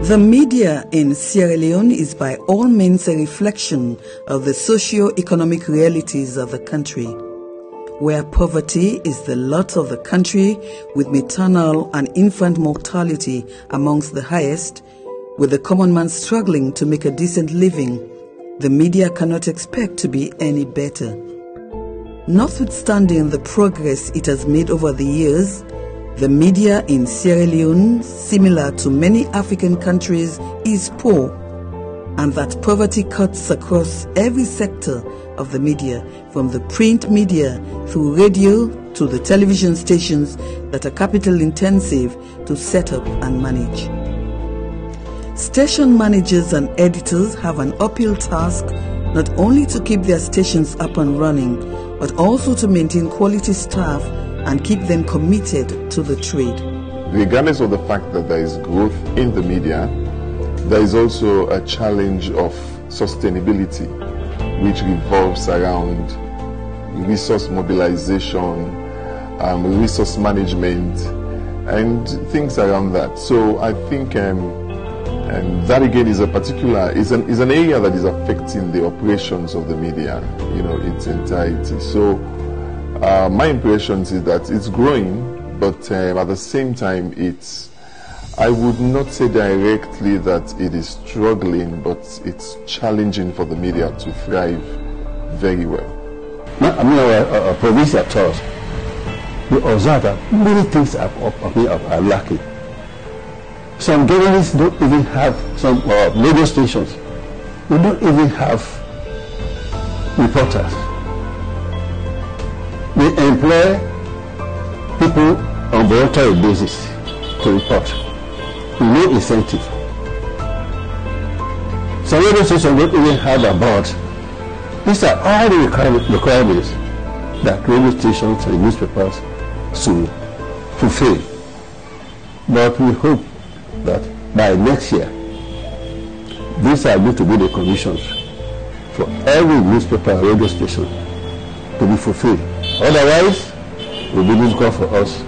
The media in Sierra Leone is by all means a reflection of the socio-economic realities of the country, where poverty is the lot of the country, with maternal and infant mortality amongst the highest, with the common man struggling to make a decent living. The media cannot expect to be any better. Notwithstanding the progress it has made over the years, the media in Sierra Leone, similar to many African countries, is poor, and that poverty cuts across every sector of the media, from the print media through radio to the television stations that are capital intensive to set up and manage. Station managers and editors have an uphill task not only to keep their stations up and running, but also to maintain quality staff and keep them committed to the trade. Regardless of the fact that there is growth in the media, there is also a challenge of sustainability, which revolves around resource mobilization, resource management, and things around that. So I think that again is an area that is affecting the operations of the media, its entirety. So my impression is that it's growing, but at the same time, I would not say directly that it is struggling, but it's challenging for the media to thrive very well. I mean, our provincial tours, we observe that many things are lacking. Some journalists don't even have some radio stations. We don't even have reporters. We employ people on voluntary basis to report, with no incentive. Some radio stations don't even have a board. These are all the requirements that radio stations and newspapers should fulfill. But we hope that by next year, these are going to be the conditions for every newspaper and radio station to be fulfilled. Otherwise, it will be difficult for us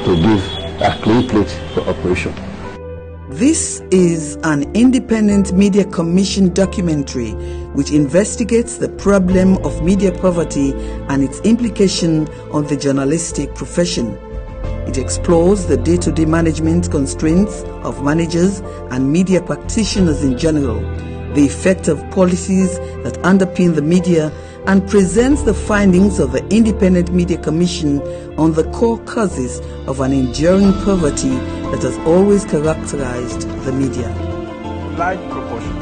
to give a clean plate for operation. This is an independent media commission documentary which investigates the problem of media poverty and its implication on the journalistic profession. It explores the day-to-day management constraints of managers and media practitioners in general, the effect of policies that underpin the media, and presents the findings of the Independent Media Commission on the core causes of an enduring poverty that has always characterized the media. Large proportion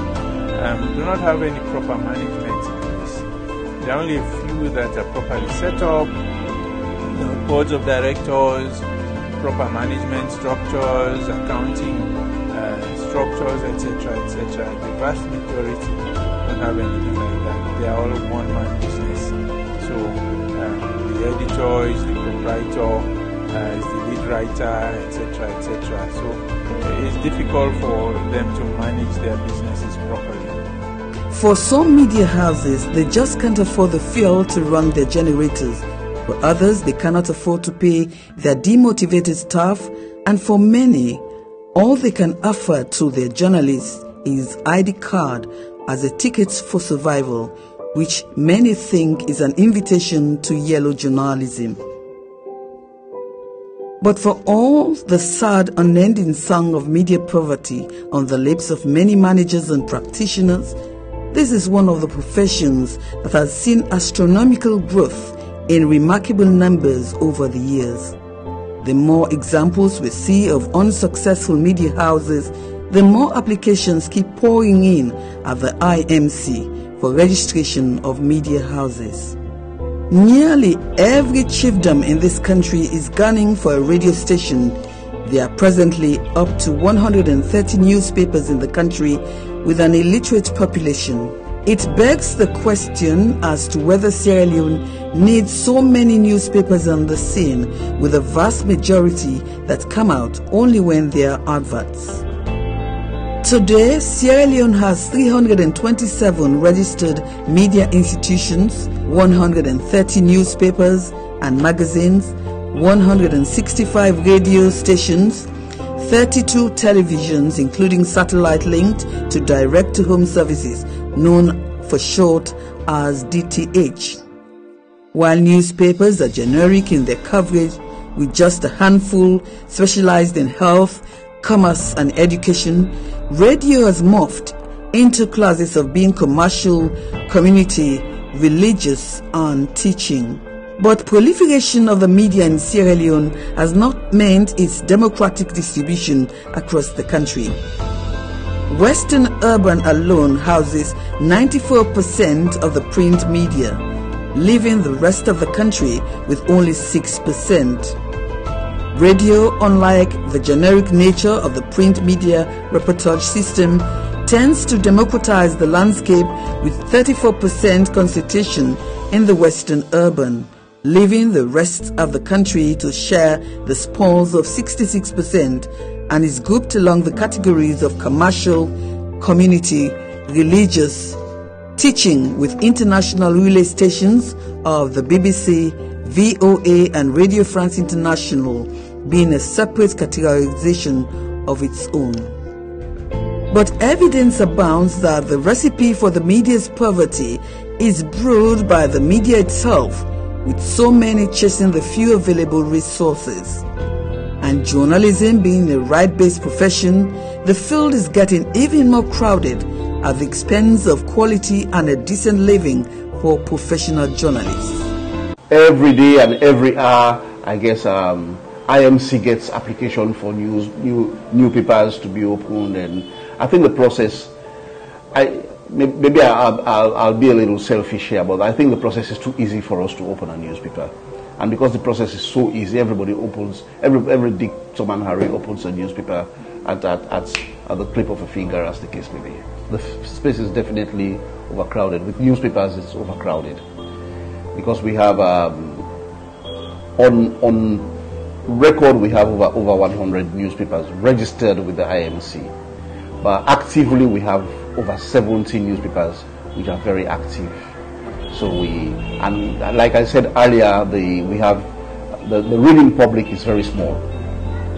do not have any proper management in place. There are only a few that are properly set up, boards of directors, proper management structures, accounting structures, etc., etc. The vast majority don't have anything like that. They are all one-man business. So the editor is the proprietor, is the lead writer, etc., etc. So it's difficult for them to manage their businesses properly. For some media houses, they just can't afford the fuel to run their generators. For others, they cannot afford to pay their demotivated staff, and for many, all they can offer to their journalists is ID card as a ticket for survival, which many think is an invitation to yellow journalism. But for all the sad, unending song of media poverty on the lips of many managers and practitioners, this is one of the professions that has seen astronomical growth in remarkable numbers over the years. The more examples we see of unsuccessful media houses, the more applications keep pouring in at the IMC for registration of media houses. Nearly every chiefdom in this country is gunning for a radio station. There are presently up to 130 newspapers in the country with an illiterate population. It begs the question as to whether Sierra Leone needs so many newspapers on the scene, with a vast majority that come out only when there are adverts. Today, Sierra Leone has 327 registered media institutions, 130 newspapers and magazines, 165 radio stations, 32 televisions including satellite linked to direct-to-home services known for short as DTH. While newspapers are generic in their coverage with just a handful specialized in health, commerce and education, radio has morphed into classes of being commercial, community, religious and teaching. But proliferation of the media in Sierra Leone has not meant its democratic distribution across the country. Western Urban alone houses 94% of the print media, leaving the rest of the country with only 6%. Radio, unlike the generic nature of the print media reportage system, tends to democratize the landscape with 34% concentration in the Western Urban, leaving the rest of the country to share the spoils of 66%, and is grouped along the categories of commercial, community, religious, teaching, with international relay stations of the BBC, VOA and Radio France International being a separate categorization of its own. But evidence abounds that the recipe for the media's poverty is brewed by the media itself, with so many chasing the few available resources. And journalism being a right-based profession, the field is getting even more crowded at the expense of quality and a decent living for professional journalists. Every day and every hour, I guess IMC gets application for new papers to be opened, and I think the process, maybe I'll be a little selfish here, but I think the process is too easy for us to open a newspaper. And because the process is so easy, everybody opens, every Dick, Tom and Harry opens a newspaper at the clip of a finger, as the case may be. The space is definitely overcrowded. With newspapers, it's overcrowded. Because we have, on record, we have over 100 newspapers registered with the IMC. But actively, we have over 70 newspapers which are very active. So and like I said earlier, we have the reading public is very small.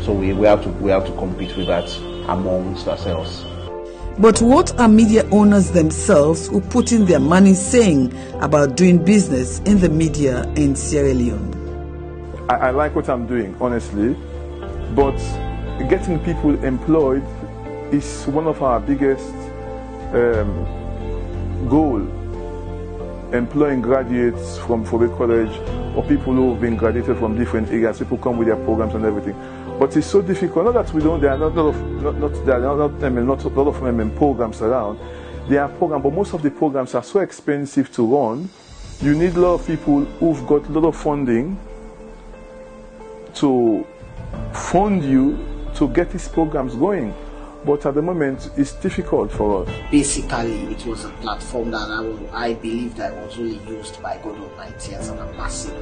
So we have to compete with that amongst ourselves. But what are media owners themselves who put in their money saying about doing business in the media in Sierra Leone? I like what I'm doing, honestly, but getting people employed is one of our biggest goal. Employing graduates from Fobe College or people who have been graduated from different areas. People come with their programs and everything, but it's so difficult. Not that we don't. There are not a lot of programs around. There are programs, but most of the programs are so expensive to run. You need a lot of people who've got a lot of funding to fund you to get these programs going. But at the moment, it's difficult for us. Basically, it was a platform that I believe that was really used by God Almighty as an ambassador.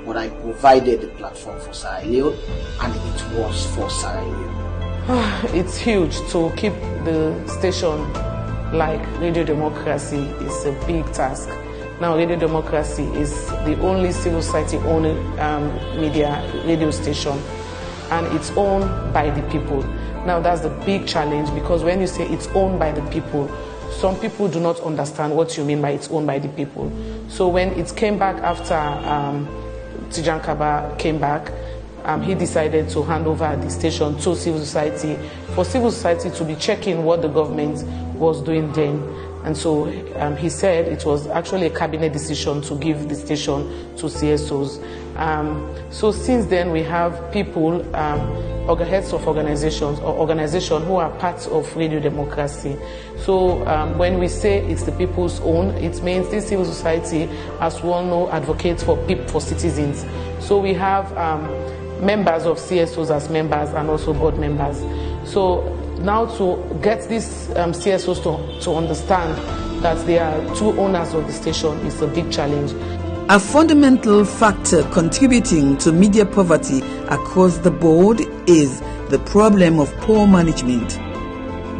But I provided the platform for Sierra Leone, and it was for Sierra Leone. It's huge to keep the station like Radio Democracy is a big task. Now, Radio Democracy is the only civil society-owned media radio station, and it's owned by the people. Now that's the big challenge, because when you say it's owned by the people, some people do not understand what you mean by it's owned by the people. So when it came back after Tijan Kaba came back, he decided to hand over the station to civil society, for civil society to be checking what the government was doing then. And so he said it was actually a cabinet decision to give the station to CSOs. So since then we have people, heads of organizations or organizations who are part of Radio Democracy. So when we say it's the people's own, it means this civil society, as we all know, advocates for citizens. So we have members of CSOs as members and also board members. So now to get these CSOs to understand that they are true owners of the station is a big challenge. A fundamental factor contributing to media poverty across the board is the problem of poor management.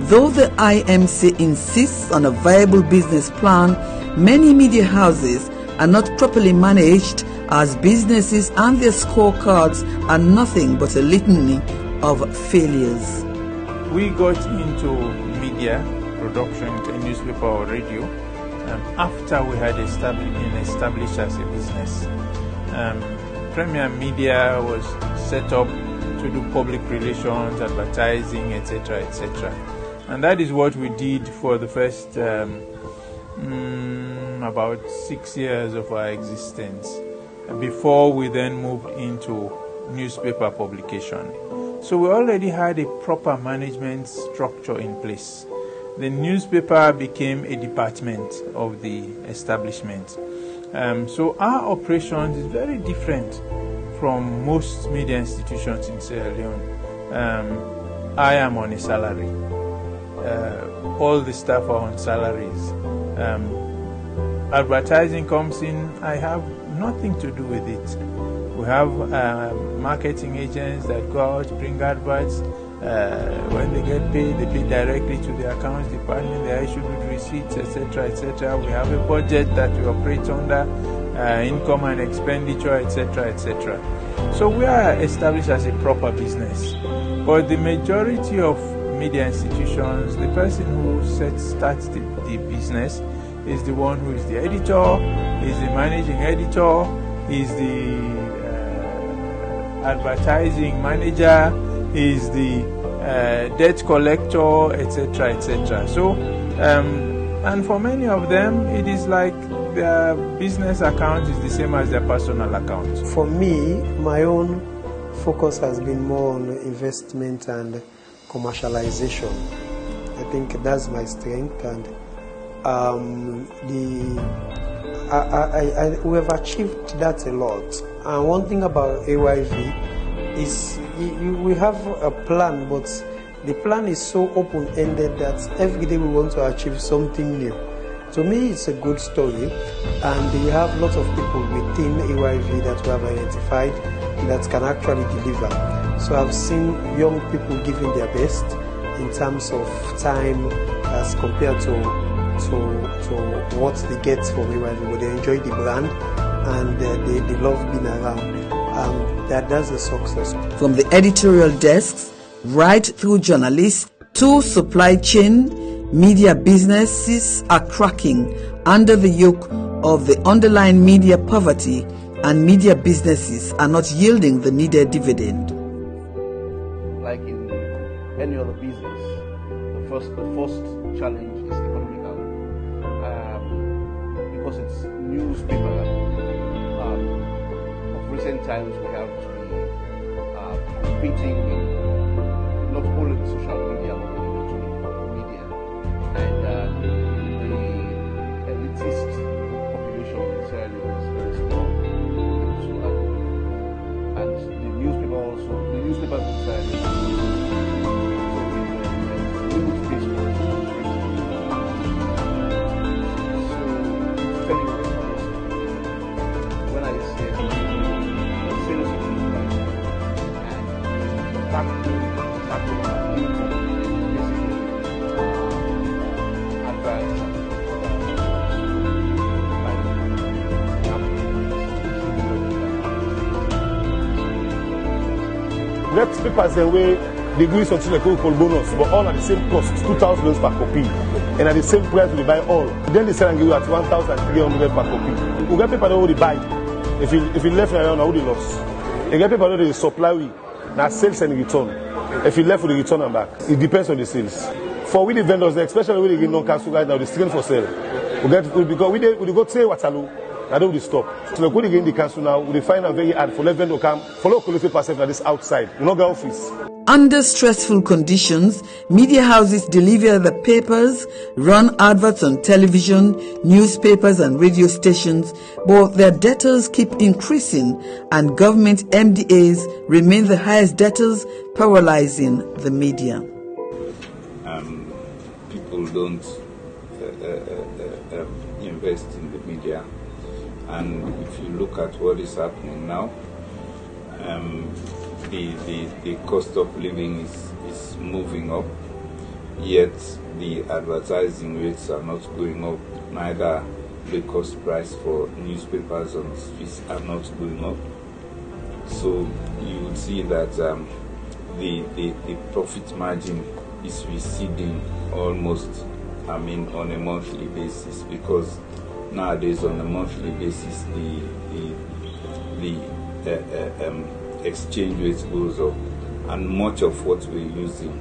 Though the IMC insists on a viable business plan, many media houses are not properly managed, as businesses and their scorecards are nothing but a litany of failures. We got into media production, a newspaper or radio, after we had been established as a business. Perennial Media was set up to do public relations, advertising, etc., etc. And that is what we did for the first about 6 years of our existence, before we then moved into newspaper publication. So we already had a proper management structure in place. The newspaper became a department of the establishment. So our operations is very different from most media institutions in Sierra Leone. I am on a salary. All the staff are on salaries. Advertising comes in, I have nothing to do with it. We have marketing agents that go out, bring adverts. When they get paid, they pay directly to the accounts department. They are issued with receipts, etc., etc. We have a budget that we operate under, income and expenditure, etc., etc. So we are established as a proper business. But the majority of media institutions, the person who starts the business is the one who is the editor, is the managing editor, is the advertising manager, is the debt collector, etc., etc. So, and for many of them, it is like their business account is the same as their personal account. For me, my own focus has been more on investment and commercialization. I think that's my strength, and we have achieved that a lot. And one thing about AYV is we have a plan, but the plan is so open-ended that every day we want to achieve something new. To me, it's a good story, and you have lots of people within AYV that we have identified that can actually deliver. So I've seen young people giving their best in terms of time as compared to what they get from AYV, but they enjoy the brand and they love being around. That's a success. From the editorial desks, right through journalists to supply chain, media businesses are cracking under the yoke of the underlying media poverty, and media businesses are not yielding the needed dividend. Like in any other business, the first challenge is economical, because it's newspaper. Of recent times, we have to be competing with not only the social media but the electronic media, and the elitist population in Sierra Leone is very small. And the newspaper also, the newspapers in Sierra Leone, little space for when I say sales of let papers away the goods until they call bonus, but all at the same cost, 2,000 per copy, and at the same price we buy all. Then they sell and give you at 1,300 per copy. We get people that already buy. If you left around, I would lost. You get people that they supply we now sales and return. If you left with the return and back, it depends on the sales. For we the vendors, especially when they get non-council right now, they strain for sale. Because we go say Waterloo, I don't stop. So when they get in the council now, we find it very hard for let vendor come follow quality percent like this outside. We not go office. Under stressful conditions, media houses deliver the papers, run adverts on television, newspapers and radio stations, but their debtors keep increasing and government MDAs remain the highest debtors, paralyzing the media. People don't invest in the media, and if you look at what is happening now, the cost of living is moving up, yet the advertising rates are not going up, neither the cost price for newspapers and fees are not going up. So you would see that the profit margin is receding almost, on a monthly basis, because nowadays on a monthly basis the exchange rate goes up, and much of what we're using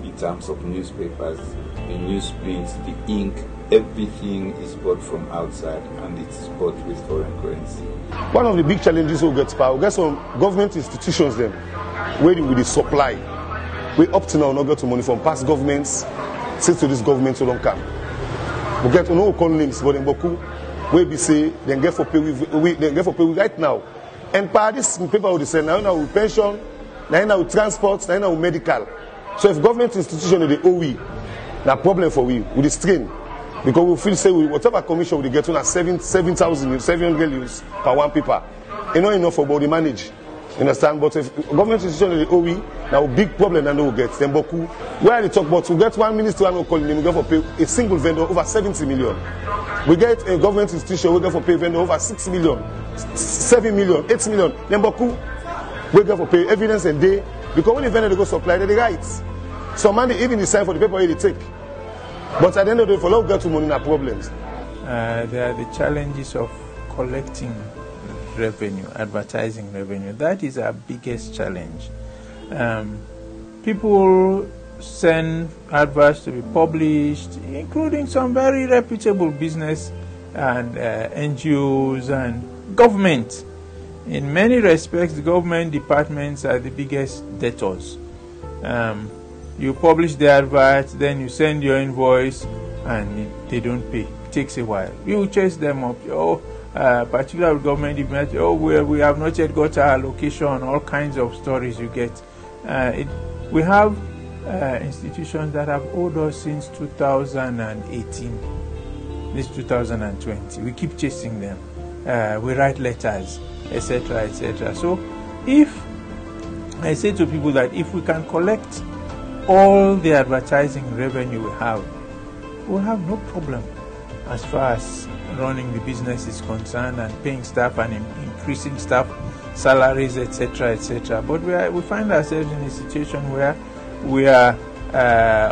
in terms of newspapers, the newsprint, the ink, everything is bought from outside and it's bought with foreign currency. One of the big challenges we get some government institutions them where with the supply. We up to now not get money from past governments, since to this government so don't come. We get no call names, but in Boku, where we say then get for pay right now. And part this paper would say now with pension, now with transport, now with medical. So if government institution they owe we, that problem for we with the strain. Because we feel say whatever commission we get on 7,700 use per one paper. It's not enough for body manage. You understand? But if government institution they owe we, now big problem and we get. Then Boku, where they talk about we get one minister and we call him, we get for pay a single vendor over 70 million. We get a government institution, we get for pay vendor over 6 million, 7 million, 8 million. Then Boku, we get for pay evidence and day, because when the vendor they go supply, they rights. Some man they even decide for the paper they take. But at the end of the day, for long get to money are problems. There are the challenges of collecting revenue, advertising revenue. That is our biggest challenge. People send adverts to be published, including some very reputable business and NGOs and government. In many respects, the government departments are the biggest debtors. You publish the advert, then you send your invoice, and they don't pay. It takes a while. You chase them up. Particular government department. We have not yet got our allocation. All kinds of stories you get. We have institutions that have owed us since 2018. This 2020. We keep chasing them. We write letters, etc., etc. So, if I say to people that if we can collect all the advertising revenue we have, we'll have no problem as far as running the business is concerned and paying staff and increasing staff salaries, etc., etc. But we find ourselves in a situation where we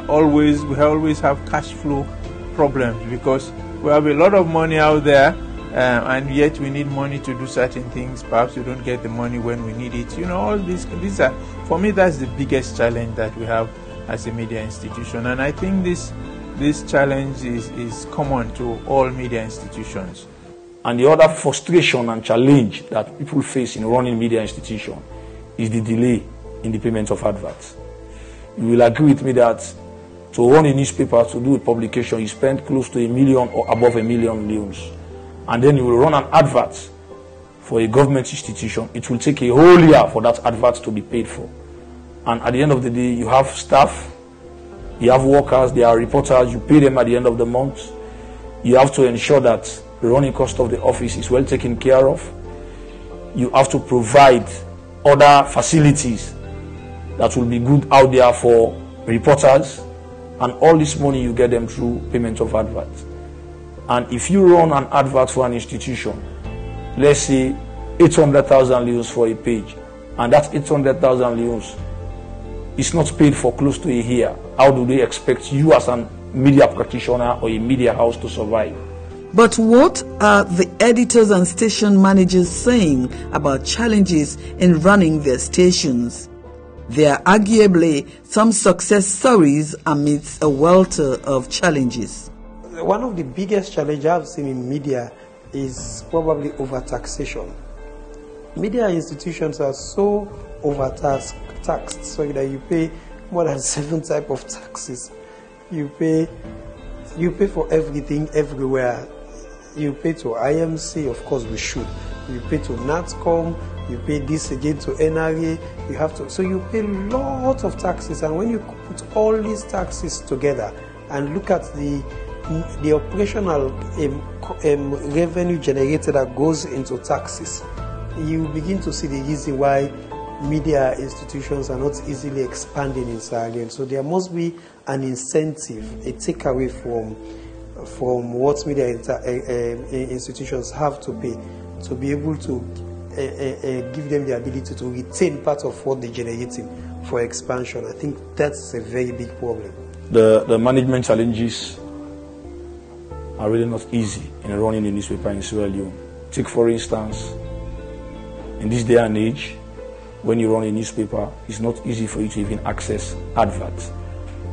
always have cash flow problems, because we have a lot of money out there, and yet we need money to do certain things. Perhaps we don't get the money when we need it. All these are, for me, that's the biggest challenge that we have as a media institution. And I think this challenge is common to all media institutions. And the other frustration and challenge that people face in running media institution is the delay in the payment of adverts. You will agree with me that to run a newspaper, to do a publication, you spend close to $1 million or above $1 million loans. And then you will run an advert for a government institution. It will take a whole year for that advert to be paid for. And at the end of the day, you have staff, you have workers, they are reporters, you pay them at the end of the month. You have to ensure that the running cost of the office is well taken care of. You have to provide other facilities that will be good out there for reporters. And all this money, you get them through payment of adverts. And if you run an advert for an institution, let's say 800,000 leons for a page, and that 800,000 leons is not paid for close to a year, how do they expect you as a media practitioner or a media house to survive? But what are the editors and station managers saying about challenges in running their stations? There are arguably some success stories amidst a welter of challenges. One of the biggest challenges I've seen in media is probably overtaxation. Media institutions are so overtaxed so that you pay more than 7 types of taxes. You pay for everything everywhere. You pay to IMC, of course we should. You pay to NATCOM, you pay this again to NRA, you have to, so you pay lots of taxes, and when you put all these taxes together and look at the operational revenue generated that goes into taxes, you begin to see the reason why media institutions are not easily expanding in Sierra Leone. So there must be an incentive, a takeaway from what media institutions have to pay to be able to give them the ability to retain part of what they're generating for expansion. I think that's a very big problem. The management challenges are really not easy in running a newspaper in Sierra Leone. Take for instance, in this day and age, when you run a newspaper, it's not easy for you to even access adverts.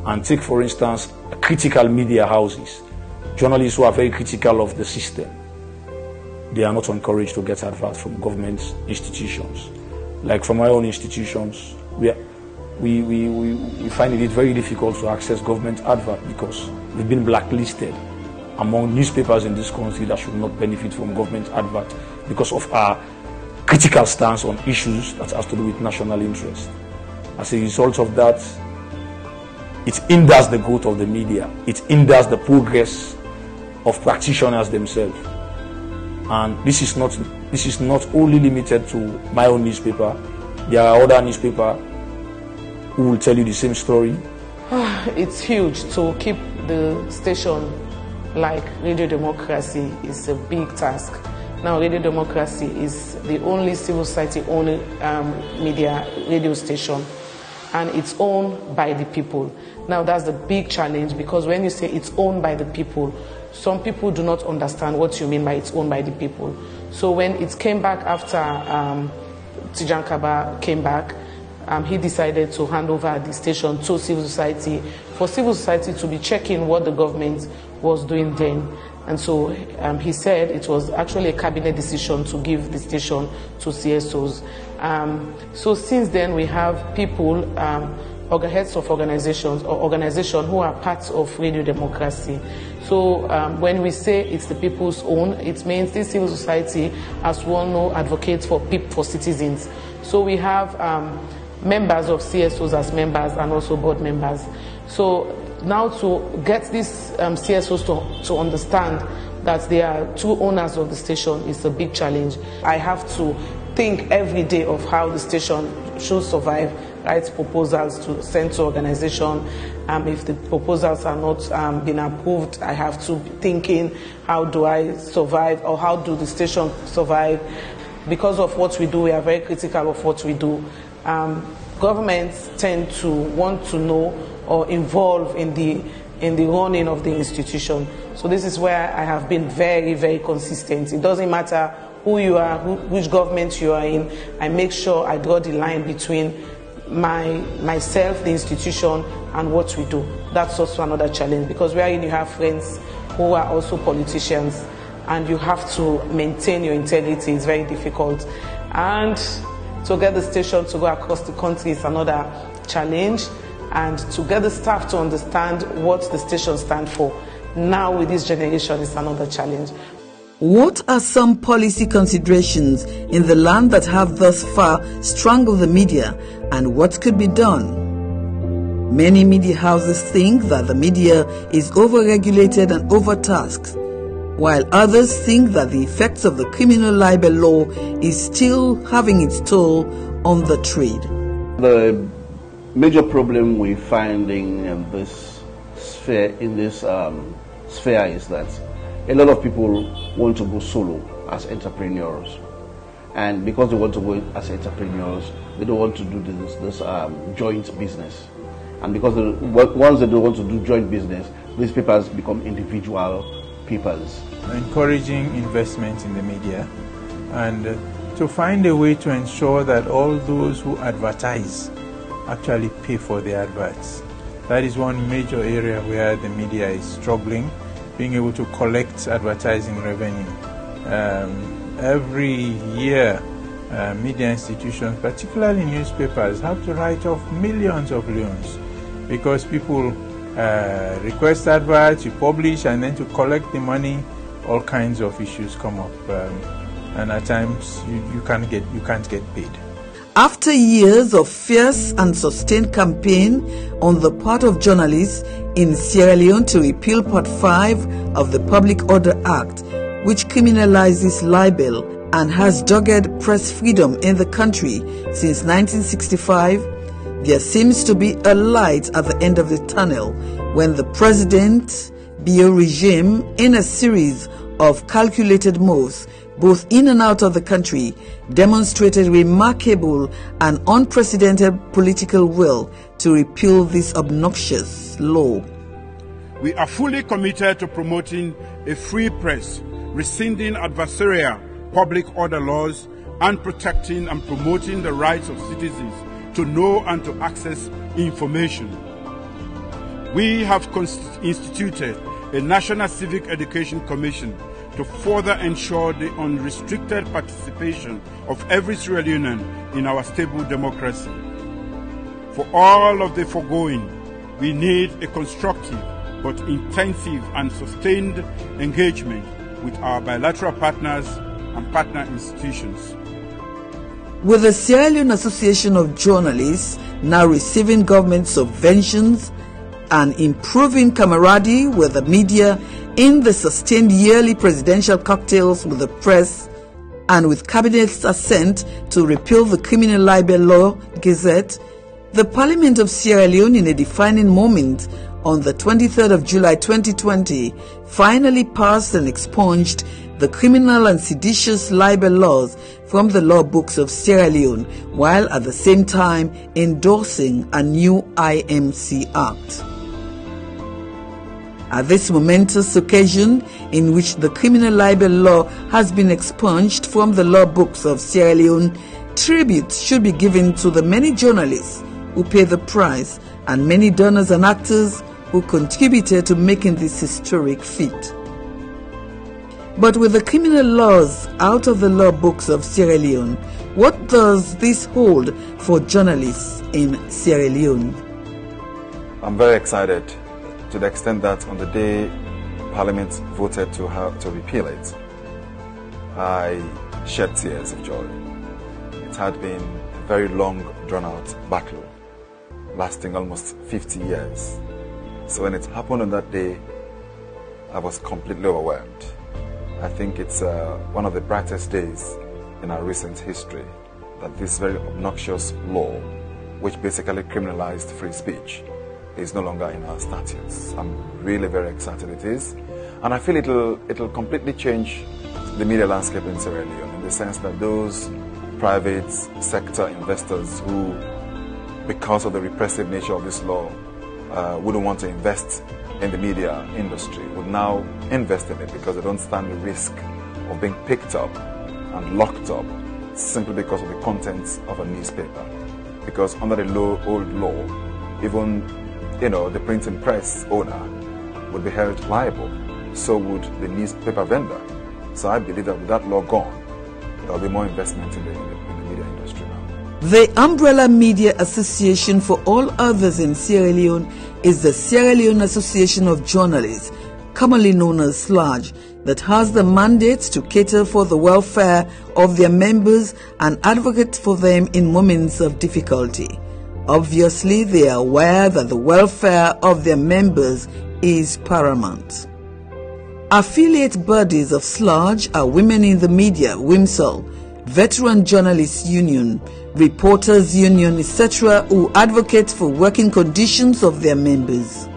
And take for instance, critical media houses, journalists who are very critical of the system. They are not encouraged to get adverts from government institutions. Like from our own institutions, we find it very difficult to access government adverts because we've been blacklisted among newspapers in this country that should not benefit from government adverts because of our critical stance on issues that has to do with national interest. As a result of that, it hinders the growth of the media. It hinders the progress of practitioners themselves. And this is not only limited to my own newspaper. There are other newspapers who will tell you the same story. It's huge to keep the station like Radio Democracy is a big task. Now Radio Democracy is the only civil society owned media radio station, and it's owned by the people. Now that's the big challenge, because when you say it's owned by the people, some people do not understand what you mean by it's owned by the people. So when it came back after Tijan Kaba came back, he decided to hand over the station to civil society, for civil society to be checking what the government was doing then. And so he said it was actually a cabinet decision to give the station to CSOs. So since then we have people, heads of organizations or organizations who are parts of Radio Democracy. So when we say it's the people's own, it means this civil society, as one know, advocates for citizens. So we have members of CSOs as members and also board members. So now to get these CSOs to understand that they are two owners of the station is a big challenge. I have to think every day of how the station should survive, write proposals to send to organization. If the proposals are not been approved, I have to be thinking, how do I survive, or how do the station survive? Because of what we do, we are very critical of what we do. Governments tend to want to know or involve in the running of the institution. So this is where I have been very, very consistent. It doesn't matter who you are, which government you are in. I make sure I draw the line between myself, the institution, and what we do. That's also another challenge, because wherein you have friends who are also politicians and you have to maintain your integrity, is very difficult. And to get the station to go across the country is another challenge, and to get the staff to understand what the station stands for now with this generation is another challenge. What are some policy considerations in the land that have thus far strangled the media, and what could be done? Many media houses think that the media is overregulated and overtasked, while others think that the effects of the criminal libel law is still having its toll on the trade. The major problem we're finding in this sphere, is that a lot of people want to go solo as entrepreneurs, and because they want to go as entrepreneurs, they don't want to do this joint business. And because once they don't want to do joint business, these papers become individual papers. Encouraging investment in the media, and to find a way to ensure that all those who advertise actually pay for the adverts. That is one major area where the media is struggling, being able to collect advertising revenue. Every year, media institutions, particularly newspapers, have to write off millions of loans because people request adverts, you publish, and then to collect the money, all kinds of issues come up, and at times you can't get paid. After years of fierce and sustained campaign on the part of journalists in Sierra Leone to repeal Part 5 of the Public Order Act, which criminalizes libel and has dogged press freedom in the country since 1965, there seems to be a light at the end of the tunnel when the President Bio regime, in a series of calculated moves, both in and out of the country, demonstrated remarkable and unprecedented political will to repeal this obnoxious law. We are fully committed to promoting a free press, rescinding adversarial public order laws, and protecting and promoting the rights of citizens to know and to access information. We have instituted a National Civic Education Commission to further ensure the unrestricted participation of every Sierra Leonean in our stable democracy. For all of the foregoing, we need a constructive but intensive and sustained engagement with our bilateral partners and partner institutions. With the Sierra Leone Association of Journalists now receiving government subventions and improving camaraderie with the media in the sustained yearly presidential cocktails with the press, and with Cabinet's assent to repeal the criminal libel law gazette, the Parliament of Sierra Leone, in a defining moment on the 23rd of July 2020, finally passed and expunged the criminal and seditious libel laws from the law books of Sierra Leone, while at the same time endorsing a new IMC Act. At this momentous occasion, in which the criminal libel law has been expunged from the law books of Sierra Leone, tribute should be given to the many journalists who pay the price and many donors and actors who contributed to making this historic feat. But with the criminal laws out of the law books of Sierra Leone, what does this hold for journalists in Sierra Leone? I'm very excited, to the extent that on the day Parliament voted to repeal it, I shed tears of joy. It had been a very long, drawn-out battle, lasting almost 50 years. So when it happened on that day, I was completely overwhelmed. I think it's one of the brightest days in our recent history that this very obnoxious law, which basically criminalized free speech, is no longer in our statutes. I'm really very excited it is. And I feel it'll completely change the media landscape in Sierra Leone, in the sense that those private sector investors who, because of the repressive nature of this law, wouldn't want to invest in the media industry, would now invest in it because they don't stand the risk of being picked up and locked up simply because of the contents of a newspaper. Because under the old law, even the printing press owner would be held liable. So would the newspaper vendor. So I believe that with that law gone, there will be more investment in the media industry now. The umbrella media association for all others in Sierra Leone is the Sierra Leone Association of Journalists, commonly known as SLAJ, that has the mandate to cater for the welfare of their members and advocate for them in moments of difficulty. Obviously, they are aware that the welfare of their members is paramount. Affiliate bodies of SLAJ are Women in the Media, WIMSL, Veteran Journalists Union, Reporters Union, etc., who advocate for working conditions of their members.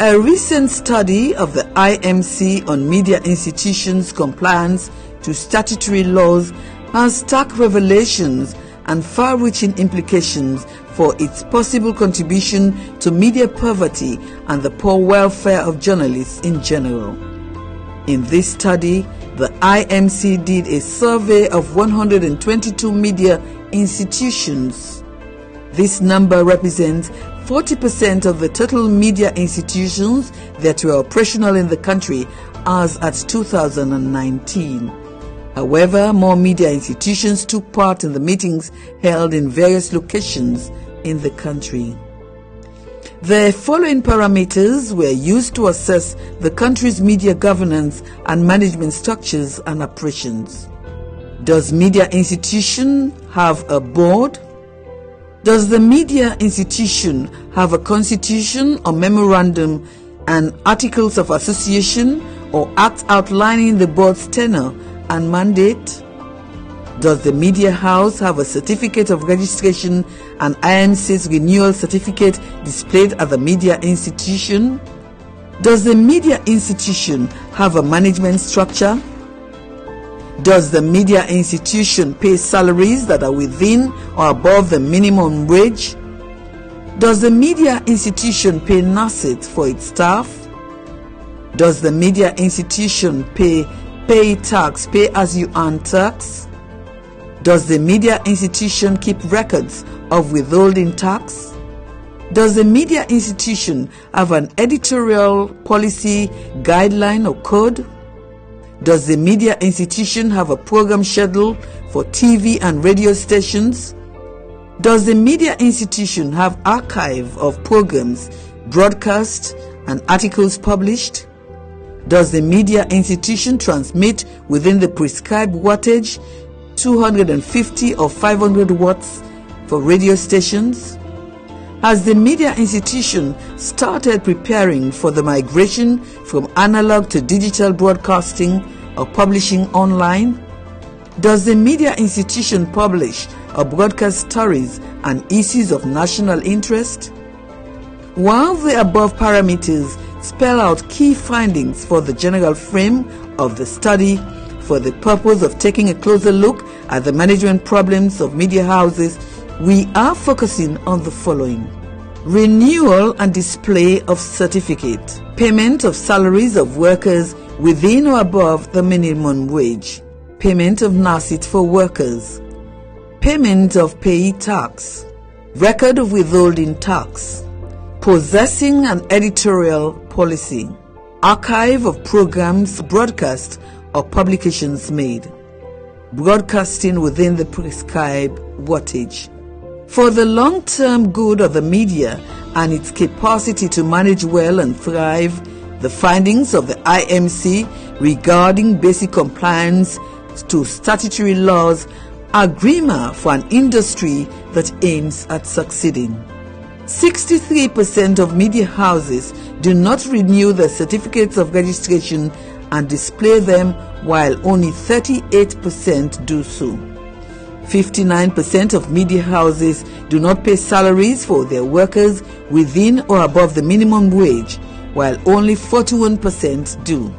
A recent study of the IMC on media institutions' compliance to statutory laws has stark revelations and far-reaching implications for its possible contribution to media poverty and the poor welfare of journalists in general. In this study, the IMC did a survey of 122 media institutions. This number represents 40% of the total media institutions that were operational in the country as at 2019. However, more media institutions took part in the meetings held in various locations in the country. The following parameters were used to assess the country's media governance and management structures and operations. Does media institution have a board? Does the media institution have a constitution or memorandum and articles of association or acts outlining the board's tenure and mandate? Does the media house have a certificate of registration and IMC's renewal certificate displayed at the media institution? Does the media institution have a management structure? Does the media institution pay salaries that are within or above the minimum wage? Does the media institution pay NACIT for its staff? Does the media institution pay tax, pay as you earn tax? Does the media institution keep records of withholding tax? Does the media institution have an editorial policy, guideline or code? Does the media institution have a program schedule for TV and radio stations? Does the media institution have archive of programs, broadcast and articles published? Does the media institution transmit within the prescribed wattage, 250 or 500 watts for radio stations? Has the media institution started preparing for the migration from analog to digital broadcasting or publishing online? Does the media institution publish or broadcast stories and issues of national interest? While the above parameters spell out key findings for the general frame of the study, for the purpose of taking a closer look at the management problems of media houses, we are focusing on the following: renewal and display of certificate, payment of salaries of workers within or above the minimum wage, payment of NACIT for workers, payment of payee tax, record of withholding tax, possessing an editorial policy, archive of programs broadcast or publications made, broadcasting within the prescribed wattage. For the long-term good of the media and its capacity to manage well and thrive, the findings of the IMC regarding basic compliance to statutory laws are grimmer for an industry that aims at succeeding. 63% of media houses do not renew their certificates of registration and display them, while only 38% do so. 59% of media houses do not pay salaries for their workers within or above the minimum wage, while only 41% do.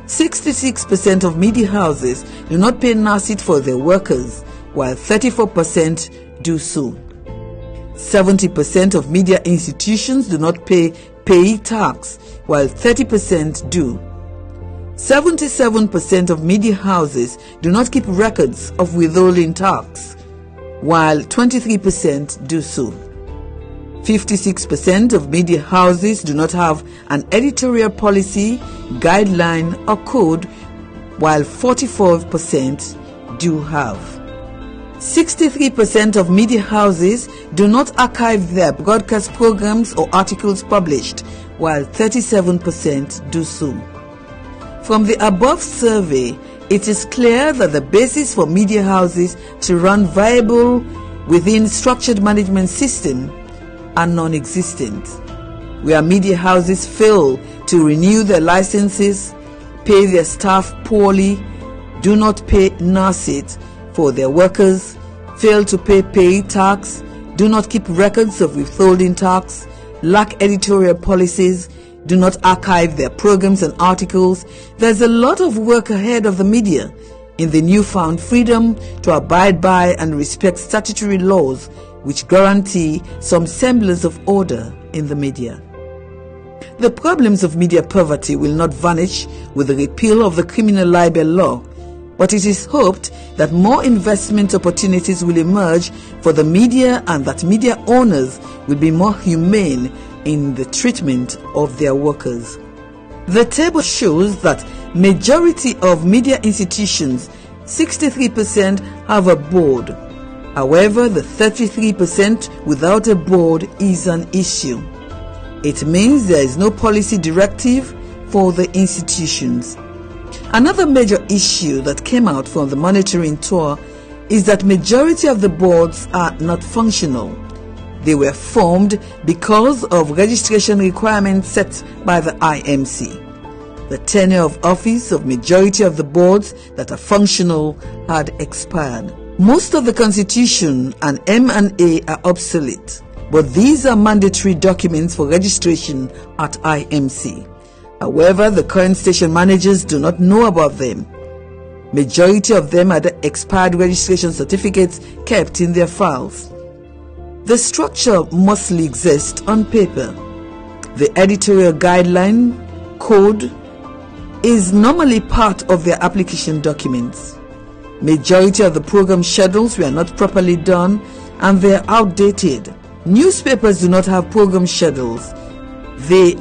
66% of media houses do not pay NACIT for their workers, while 34% do so. 70% of media institutions do not pay payee tax, while 30% do. 77% of media houses do not keep records of withholding tax, while 23% do so. 56% of media houses do not have an editorial policy, guideline or code, while 44% do have. 63% of media houses do not archive their broadcast programs or articles published, while 37% do so. From the above survey, it is clear that the basis for media houses to run viable within structured management system are non-existent. Where media houses fail to renew their licenses, pay their staff poorly, do not pay NACIT for their workers, fail to pay payee tax, do not keep records of withholding tax, lack editorial policies, do not archive their programs and articles, there's a lot of work ahead of the media in the newfound freedom to abide by and respect statutory laws which guarantee some semblance of order in the media. The problems of media poverty will not vanish with the repeal of the criminal libel law, but it is hoped that more investment opportunities will emerge for the media and that media owners will be more humane in the treatment of their workers. The table shows that majority of media institutions, 63%, have a board. However, the 33% without a board is an issue. It means there is no policy directive for the institutions. Another major issue that came out from the monitoring tour is that majority of the boards are not functional. They were formed because of registration requirements set by the IMC. The tenure of office of majority of the boards that are functional had expired. Most of the constitution and M&A are obsolete, but these are mandatory documents for registration at IMC. However, the current station managers do not know about them. Majority of them are the expired registration certificates kept in their files. The structure mostly exists on paper. The editorial guideline code is normally part of their application documents. Majority of the program schedules were not properly done and they are outdated. Newspapers do not have program schedules. They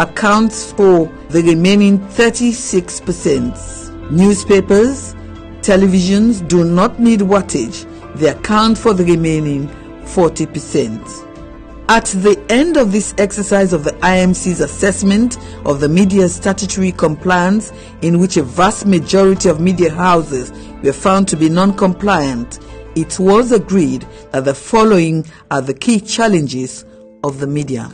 accounts for the remaining 36%. Newspapers, televisions do not need wattage. They account for the remaining 40%. At the end of this exercise of the IMC's assessment of the media's statutory compliance, in which a vast majority of media houses were found to be non-compliant, it was agreed that the following are the key challenges of the media.